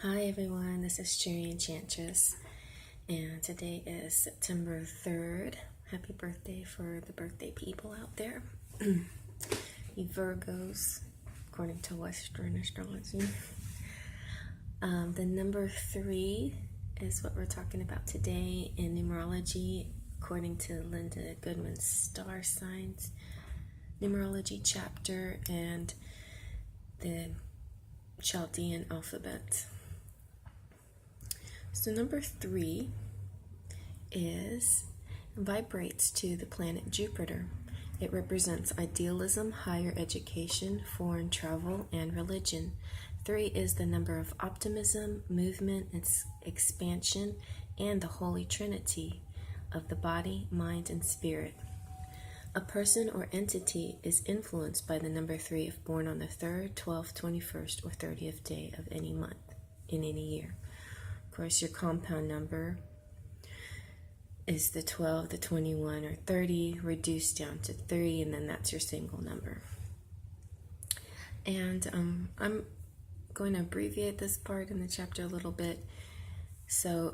Hi everyone, this is Cherry Enchantress, and today is September 3rd. Happy birthday for the birthday people out there. You Virgos, according to Western astrology. The number 3 is what we're talking about today in numerology, according to Linda Goodman's star signs numerology chapter and the Chaldean alphabet. So number 3 vibrates to the planet Jupiter. It represents idealism, higher education, foreign travel, and religion. 3 is the number of optimism, movement, expansion, and the Holy Trinity of the body, mind, and spirit. A person or entity is influenced by the number 3 if born on the 3rd, 12th, 21st, or 30th day of any month in any year. Of course, your compound number is the 12, the 21, or 30, reduced down to 3, and then that's your single number. And I'm going to abbreviate this part in the chapter a little bit. So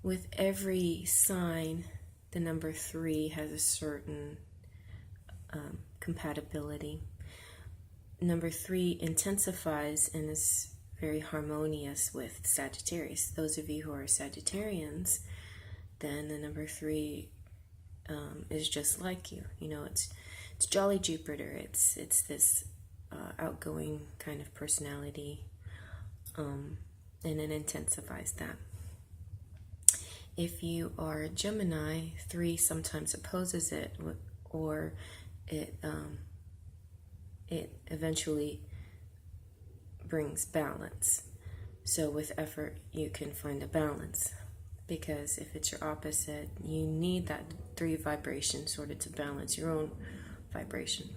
with every sign, the number 3 has a certain compatibility. Number 3 intensifies and is very harmonious with Sagittarius. Those of you who are Sagittarians, then the number 3 is just like you. You know, it's Jolly Jupiter. It's this outgoing kind of personality, and it intensifies that. If you are a Gemini, 3 sometimes opposes it, or it eventually brings balance. So with effort, you can find a balance, because if it's your opposite, you need that 3 vibration sort of to balance your own vibration.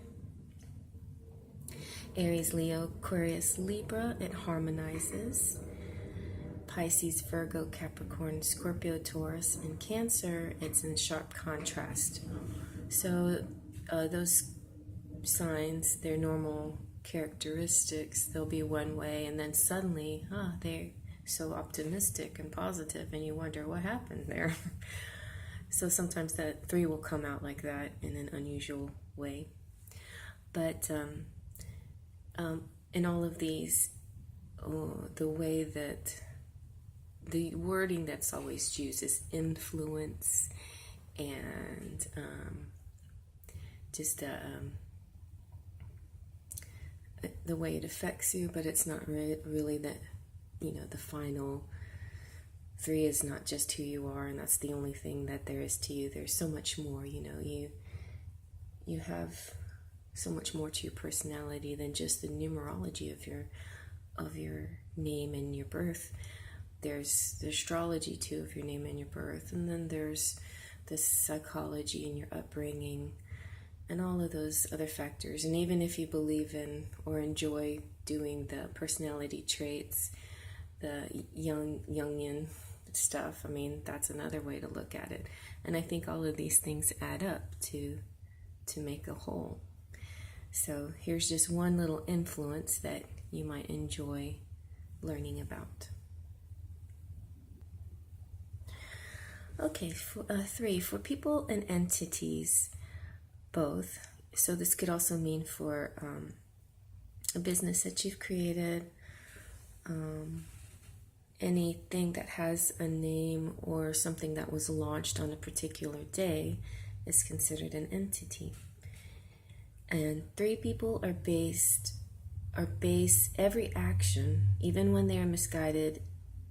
Aries, Leo, Aquarius, Libra, it harmonizes. Pisces, Virgo, Capricorn, Scorpio, Taurus, and Cancer, it's in sharp contrast. So those signs, their normal characteristics, they'll be one way, and then suddenly, they're so optimistic and positive, and you wonder what happened there. So sometimes that 3 will come out like that in an unusual way. But in all of these, the way that the wording that's always used is influence and just the way it affects you, but it's not really that, the final 3 is not just who you are, and that's the only thing that there is to you. There's so much more, you have so much more to your personality than just the numerology of your name and your birth. There's the astrology too of your name and your birth, and then there's the psychology and your upbringing and all of those other factors. And even if you believe in or enjoy doing the personality traits, the Jungian stuff, that's another way to look at it. And I think all of these things add up to make a whole. So here's just one little influence that you might enjoy learning about. Okay, 3, for people and entities, both. So this could also mean for a business that you've created, anything that has a name or something that was launched on a particular day is considered an entity. And 3 people are base every action, even when they are misguided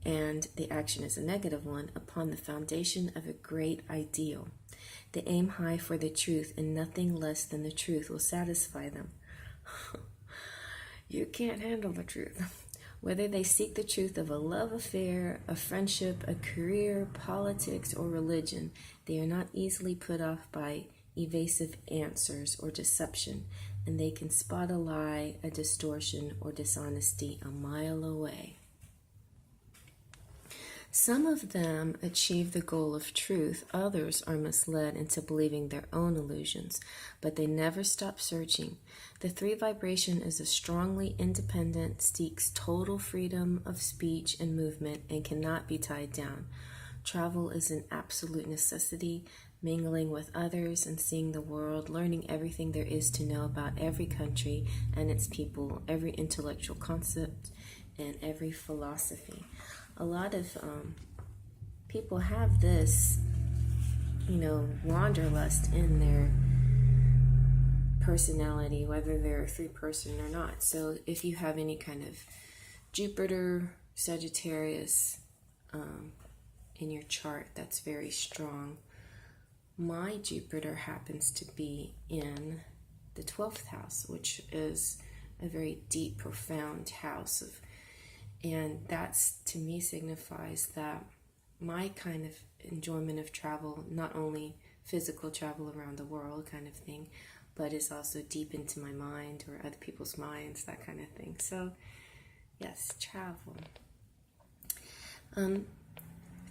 and the action is a negative one, upon the foundation of a great ideal. They aim high for the truth, and nothing less than the truth will satisfy them. You can't handle the truth. Whether they seek the truth of a love affair, a friendship, a career, politics, or religion, they are not easily put off by evasive answers or deception, and they can spot a lie, a distortion, or dishonesty a mile away. Some of them achieve the goal of truth, others are misled into believing their own illusions, but they never stop searching. The 3 vibration is a strongly independent, seeks total freedom of speech and movement, and cannot be tied down. Travel is an absolute necessity, mingling with others and seeing the world, learning everything there is to know about every country and its people, every intellectual concept, and every philosophy. A lot of people have this, wanderlust in their personality, whether they're a 3-person or not. So if you have any kind of Jupiter, Sagittarius in your chart, that's very strong. My Jupiter happens to be in the 12th house, which is a very deep, profound house and that's, to me, signifies that my kind of enjoyment of travel, not only physical travel around the world kind of thing, but is also deep into my mind or other people's minds, that kind of thing. So, yes, travel.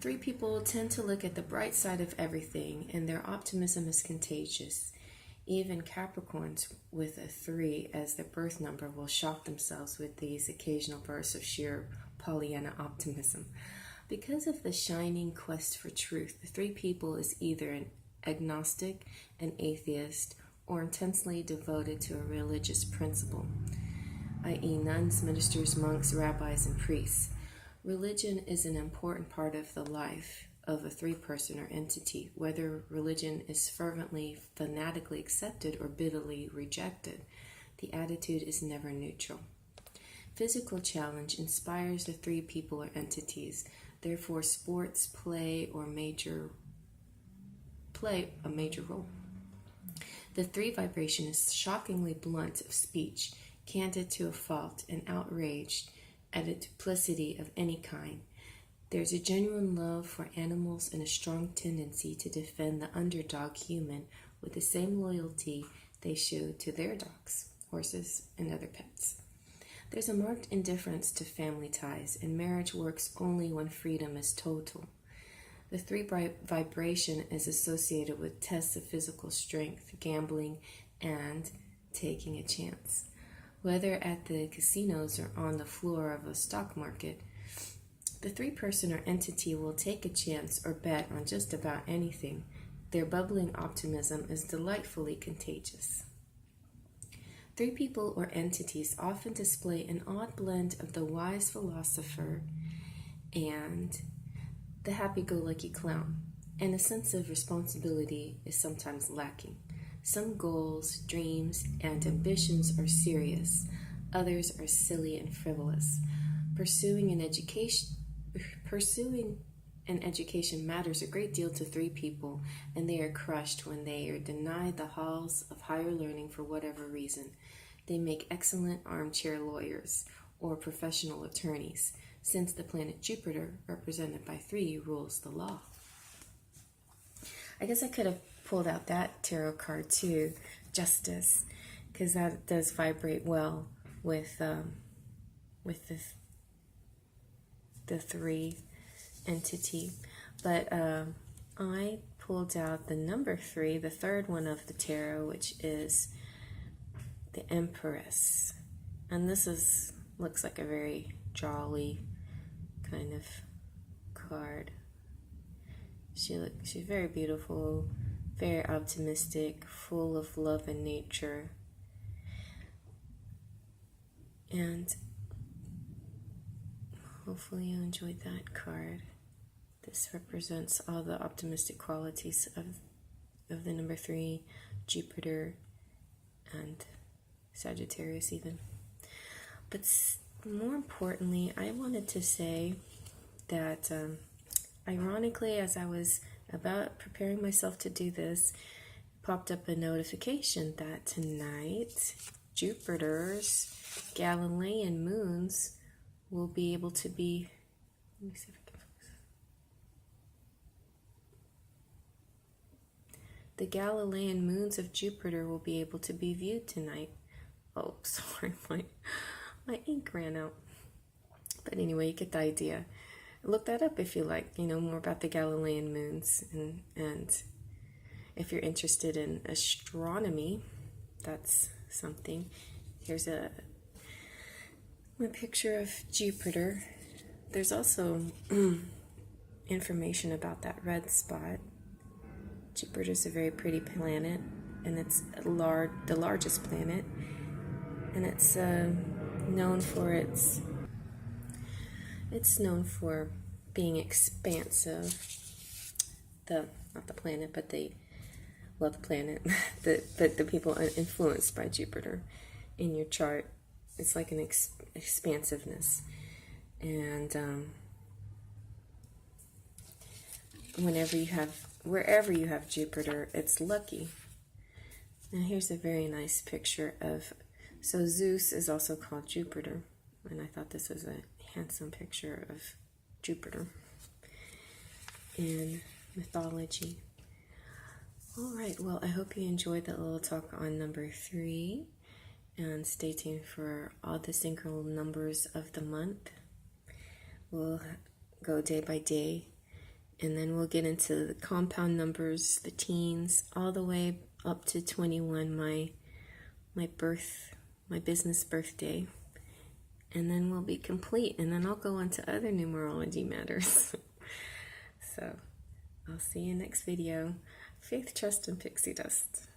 3 people tend to look at the bright side of everything, and their optimism is contagious. Even Capricorns with a 3 as their birth number will shock themselves with these occasional bursts of sheer Pollyanna optimism. Because of the shining quest for truth, the 3 people is either an agnostic, an atheist, or intensely devoted to a religious principle, i.e. nuns, ministers, monks, rabbis, and priests. Religion is an important part of the life of a 3-person or entity, whether religion is fervently, fanatically accepted or bitterly rejected. The attitude is never neutral. Physical challenge inspires the 3 people or entities. Therefore, sports play a major role. The 3 vibration is shockingly blunt of speech, candid to a fault, and outraged at a duplicity of any kind. There's a genuine love for animals and a strong tendency to defend the underdog human with the same loyalty they show to their dogs, horses, and other pets. There's a marked indifference to family ties, and marriage works only when freedom is total. The 3 vibration is associated with tests of physical strength, gambling, and taking a chance. Whether at the casinos or on the floor of a stock market, the 3-person or entity will take a chance or bet on just about anything. Their bubbling optimism is delightfully contagious. 3 people or entities often display an odd blend of the wise philosopher and the happy-go-lucky clown, and a sense of responsibility is sometimes lacking. Some goals, dreams, and ambitions are serious. Others are silly and frivolous. Pursuing an education matters a great deal to 3 people, and they are crushed when they are denied the halls of higher learning for whatever reason. They make excellent armchair lawyers or professional attorneys, since the planet Jupiter, represented by 3, rules the law. I guess I could have pulled out that tarot card too, Justice, because that does vibrate well with the 3 entity. But I pulled out the number 3, the 3rd one of the tarot, which is the Empress. And this looks like a very jolly kind of card. She's very beautiful, very optimistic, full of love and nature. And hopefully you enjoyed that card. This represents all the optimistic qualities of the number 3, Jupiter, and Sagittarius even. But more importantly, I wanted to say that ironically, as I was about preparing myself to do this, popped up a notification that tonight Jupiter's Galilean moons will be able to be, let me see if I can focus. The Galilean moons of Jupiter will be able to be viewed tonight. Oh, sorry, my ink ran out. But anyway, you get the idea. look that up if you like, more about the Galilean moons. And if you're interested in astronomy, that's something. Here's a picture of Jupiter. There's also information about that red spot. Jupiter's a very pretty planet, and it's the largest planet, and it's known for being expansive. Not the planet, but the planet, but the people influenced by Jupiter in your chart. It's like an expansiveness, and wherever you have Jupiter, it's lucky. Now here's a very nice picture of, so Zeus is also called Jupiter, and I thought this was a handsome picture of Jupiter in mythology. All right, well, I hope you enjoyed that little talk on number 3, and stay tuned for all the synchronal numbers of the month. We'll go day by day, and then we'll get into the compound numbers, the teens, all the way up to 21, my business birthday. And then we'll be complete, and then I'll go on to other numerology matters. So, I'll see you next video. Faith, trust, and pixie dust.